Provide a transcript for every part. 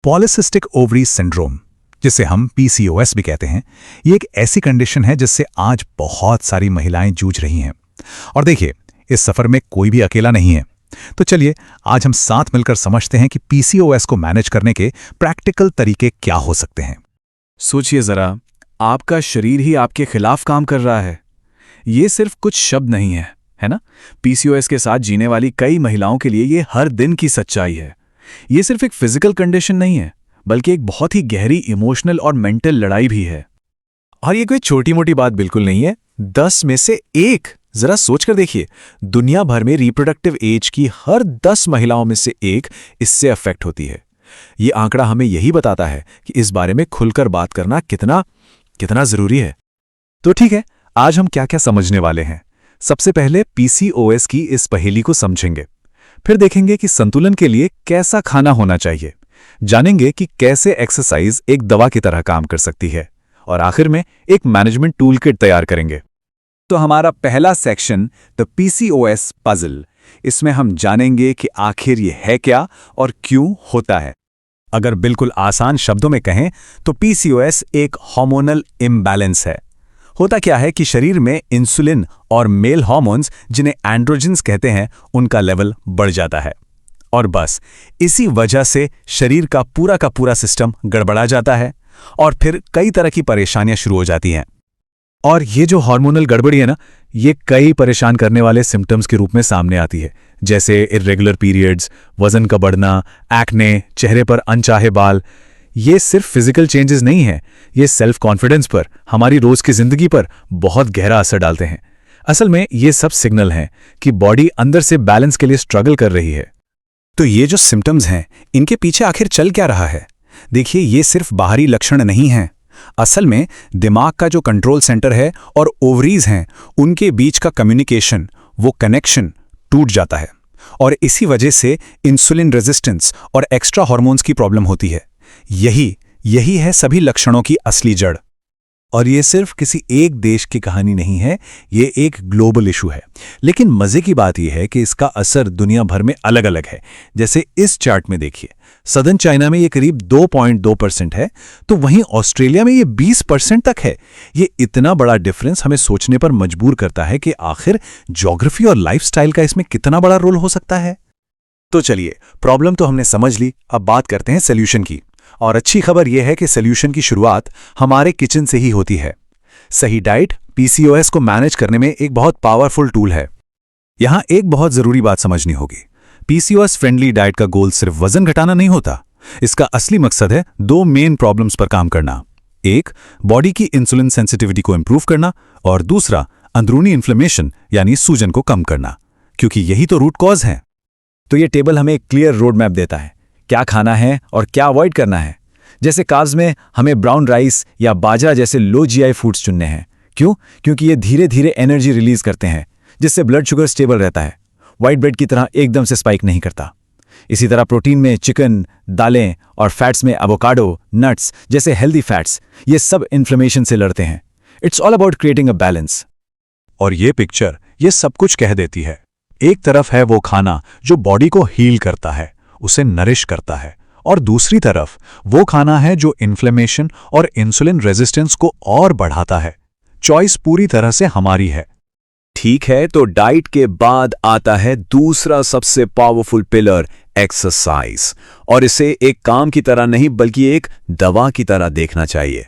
Polycystic ovary syndrome, जिसे हम PCOS भी कहते हैं, ये एक ऐसी कंडीशन है जिससे आज बहुत सारी महिलाएं जूझ रही हैं। और देखिए, इस सफर में कोई भी अकेला नहीं है। तो चलिए आज हम साथ मिलकर समझते हैं कि पीसीओएस को मैनेज करने के प्रैक्टिकल तरीके क्या हो सकते हैं। सोचिए जरा, आपका शरीर ही आपके खिलाफ काम कर रहा है। ये सिर्फ कुछ शब्द नहीं है ना? पीसीओएस के साथ जीने वाली कई महिलाओं के लिए ये हर दिन की सच्चाई है। ये सिर्फ एक फिजिकल कंडीशन नहीं है, बल्कि एक बहुत ही गहरी इमोशनल और मेंटल लड़ाई भी है। और ये कोई छोटी मोटी बात बिल्कुल नहीं है। 10 में से 1, जरा सोचकर देखिए, दुनिया भर में रिप्रोडक्टिव एज की हर 10 महिलाओं में से 1 इससे अफेक्ट होती है। ये आंकड़ा हमें यही बताता है कि इस बारे में खुलकर बात करना कितना जरूरी है। तो ठीक है, आज हम क्या क्या समझने वाले हैं। सबसे पहले पीसीओएस की इस पहेली को समझेंगे, फिर देखेंगे कि संतुलन के लिए कैसा खाना होना चाहिए, जानेंगे कि कैसे एक्सरसाइज एक दवा की तरह काम कर सकती है, और आखिर में एक मैनेजमेंट टूल किट तैयार करेंगे। तो हमारा पहला सेक्शन द पीसीओएस पजल। इसमें हम जानेंगे कि आखिर ये है क्या और क्यों होता है। अगर बिल्कुल आसान शब्दों में कहें तो पीसीओएस एक हार्मोनल इम्बैलेंस है। होता क्या है कि शरीर में इंसुलिन और मेल हार्मोन्स, जिन्हें एंड्रोजन्स कहते हैं, उनका लेवल बढ़ जाता है, और बस इसी वजह से शरीर का पूरा सिस्टम गड़बड़ा जाता है और फिर कई तरह की परेशानियां शुरू हो जाती हैं। और ये जो हार्मोनल गड़बड़ी है ना, ये कई परेशान करने वाले सिम्टम्स के रूप में सामने आती है, जैसे इर्रेगुलर पीरियड्स, वजन का बढ़ना, एक्ने, चेहरे पर अनचाहे बाल। ये सिर्फ फिजिकल चेंजेस नहीं है, ये सेल्फ कॉन्फिडेंस पर, हमारी रोज की जिंदगी पर बहुत गहरा असर डालते हैं। असल में ये सब सिग्नल हैं कि बॉडी अंदर से बैलेंस के लिए स्ट्रगल कर रही है। तो ये जो सिम्टम्स हैं, इनके पीछे आखिर चल क्या रहा है? देखिए, ये सिर्फ बाहरी लक्षण नहीं हैं। असल में दिमाग का जो कंट्रोल सेंटर है और ओवरीज हैं, उनके बीच का कम्युनिकेशन, वो कनेक्शन टूट जाता है, और इसी वजह से इंसुलिन रेजिस्टेंस और एक्स्ट्रा हार्मोन्स की प्रॉब्लम होती है। यही है सभी लक्षणों की असली जड़। और ये सिर्फ किसी एक देश की कहानी नहीं है, ये एक ग्लोबल इशू है। लेकिन मजे की बात यह है कि इसका असर दुनिया भर में अलग अलग है। जैसे इस चार्ट में देखिए, सदर्न चाइना में ये करीब 2.2% है, तो वहीं ऑस्ट्रेलिया में ये 20% तक है। ये इतना बड़ा डिफरेंस हमें सोचने पर मजबूर करता है कि आखिर ज्योग्राफी और लाइफस्टाइल का इसमें कितना बड़ा रोल हो सकता है। तो चलिए, प्रॉब्लम तो हमने समझ ली, अब बात करते हैं सोल्यूशन की। और अच्छी खबर यह है कि सोल्यूशन की शुरुआत हमारे किचन से ही होती है। सही डाइट पीसीओएस को मैनेज करने में एक बहुत पावरफुल टूल है। यहां एक बहुत जरूरी बात समझनी होगी। पीसीओएस फ्रेंडली डाइट का गोल सिर्फ वजन घटाना नहीं होता। इसका असली मकसद है 2 मेन प्रॉब्लम्स पर काम करना। एक, बॉडी की इंसुलिन सेंसिटिविटी को इंप्रूव करना, और दूसरा, अंदरूनी इन्फ्लेमेशन यानी सूजन को कम करना, क्योंकि यही तो रूट कॉज है। तो ये टेबल हमें एक क्लियर रोड मैप देता है, क्या खाना है और क्या अवॉइड करना है। जैसे कार्ब्स में हमें ब्राउन राइस या बाजरा जैसे लो जीआई फूड्स चुनने हैं। क्यों? क्योंकि ये धीरे धीरे एनर्जी रिलीज करते हैं, जिससे ब्लड शुगर स्टेबल रहता है, व्हाइट ब्रेड की तरह एकदम से स्पाइक नहीं करता। इसी तरह प्रोटीन में चिकन, दालें, और फैट्स में एवोकाडो, नट्स जैसे हेल्दी फैट्स, ये सब इन्फ्लेमेशन से लड़ते हैं। It's all about creating a balance. और ये पिक्चर ये सब कुछ कह देती है। एक तरफ है वो खाना जो बॉडी को हील करता है, उसे नरिश करता है, और दूसरी तरफ वो खाना है जो इन्फ्लेमेशन और इंसुलिन रेजिस्टेंस को और बढ़ाता है। चॉइस पूरी तरह से हमारी है। ठीक है, तो डाइट के बाद आता है दूसरा सबसे पावरफुल पिलर, एक्सरसाइज। और इसे एक काम की तरह नहीं, बल्कि एक दवा की तरह देखना चाहिए।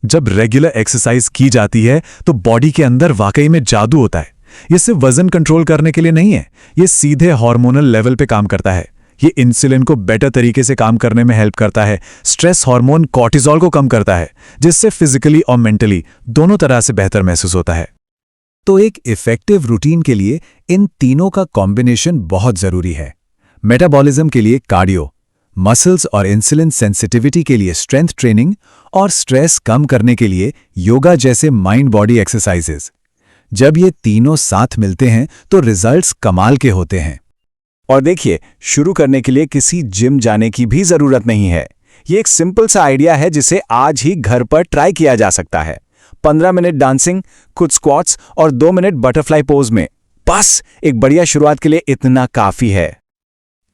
जब रेगुलर एक्सरसाइज की जाती है तो बॉडी के अंदर वाकई में जादू होता है। ये सिर्फ वजन कंट्रोल करने के लिए नहीं है, ये सीधे हार्मोनल लेवल पे काम करता है। ये इंसुलिन को बेटर तरीके से काम करने में हेल्प करता है, स्ट्रेस हार्मोन कॉर्टिसोल को कम करता है, जिससे फिजिकली और मेंटली दोनों तरह से बेहतर महसूस होता है। तो एक इफेक्टिव रूटीन के लिए इन तीनों का कॉम्बिनेशन बहुत जरूरी है। मेटाबॉलिज्म के लिए कार्डियो, मसल्स और इंसुलिन सेंसिटिविटी के लिए स्ट्रेंथ ट्रेनिंग, और स्ट्रेस कम करने के लिए योगा जैसे माइंड बॉडी एक्सरसाइजेज। जब ये तीनों साथ मिलते हैं तो रिजल्ट्स कमाल के होते हैं। और देखिए, शुरू करने के लिए किसी जिम जाने की भी जरूरत नहीं है। ये एक सिंपल सा आइडिया है जिसे आज ही घर पर ट्राई किया जा सकता है। 15 मिनट डांसिंग, कुछ स्क्वाट्स और 2 मिनट बटरफ्लाई पोज में, बस एक बढ़िया शुरुआत के लिए इतना काफी है।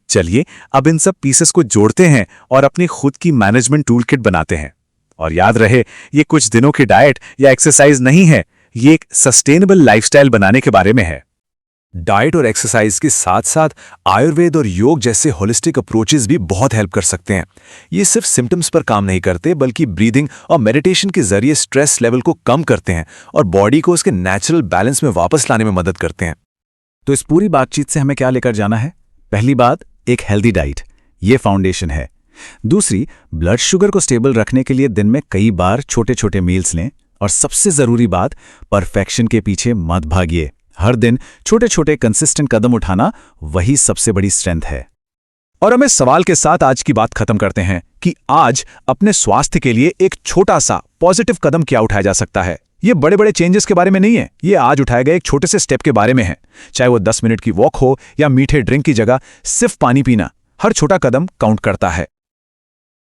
चलिए अब इन सब पीसेस को जोड़ते हैं और अपनी खुद की मैनेजमेंट टूल किट बनाते हैं। और याद रहे, ये कुछ दिनों की डाइट या एक्सरसाइज नहीं है, ये एक सस्टेनेबल लाइफस्टाइल बनाने के बारे में है। डाइट और एक्सरसाइज के साथ साथ आयुर्वेद और योग जैसे होलिस्टिक अप्रोचेस भी बहुत हेल्प कर सकते हैं। ये सिर्फ सिम्टम्स पर काम नहीं करते, बल्कि ब्रीदिंग और मेडिटेशन के जरिए स्ट्रेस लेवल को कम करते हैं और बॉडी को उसके नेचुरल बैलेंस में वापस लाने में मदद करते हैं। तो इस पूरी बातचीत से हमें क्या लेकर जाना है? पहली बात, एक हेल्दी डाइट, ये फाउंडेशन है। दूसरी, ब्लड शुगर को स्टेबल रखने के लिए दिन में कई बार छोटे छोटे मील्स लें। और सबसे जरूरी बात, परफेक्शन के पीछे मत भागिए। हर दिन छोटे छोटे कंसिस्टेंट कदम उठाना, वही सबसे बड़ी स्ट्रेंथ है। और हम इस सवाल के साथ आज की बात खत्म करते हैं कि आज अपने स्वास्थ्य के लिए एक छोटा सा पॉजिटिव कदम क्या उठाया जा सकता है। ये बड़े बड़े चेंजेस के बारे में नहीं है, ये आज उठाए गए एक छोटे से स्टेप के बारे में है। चाहे वो 10 मिनट की वॉक हो या मीठे ड्रिंक की जगह सिर्फ पानी पीना, हर छोटा कदम काउंट करता है।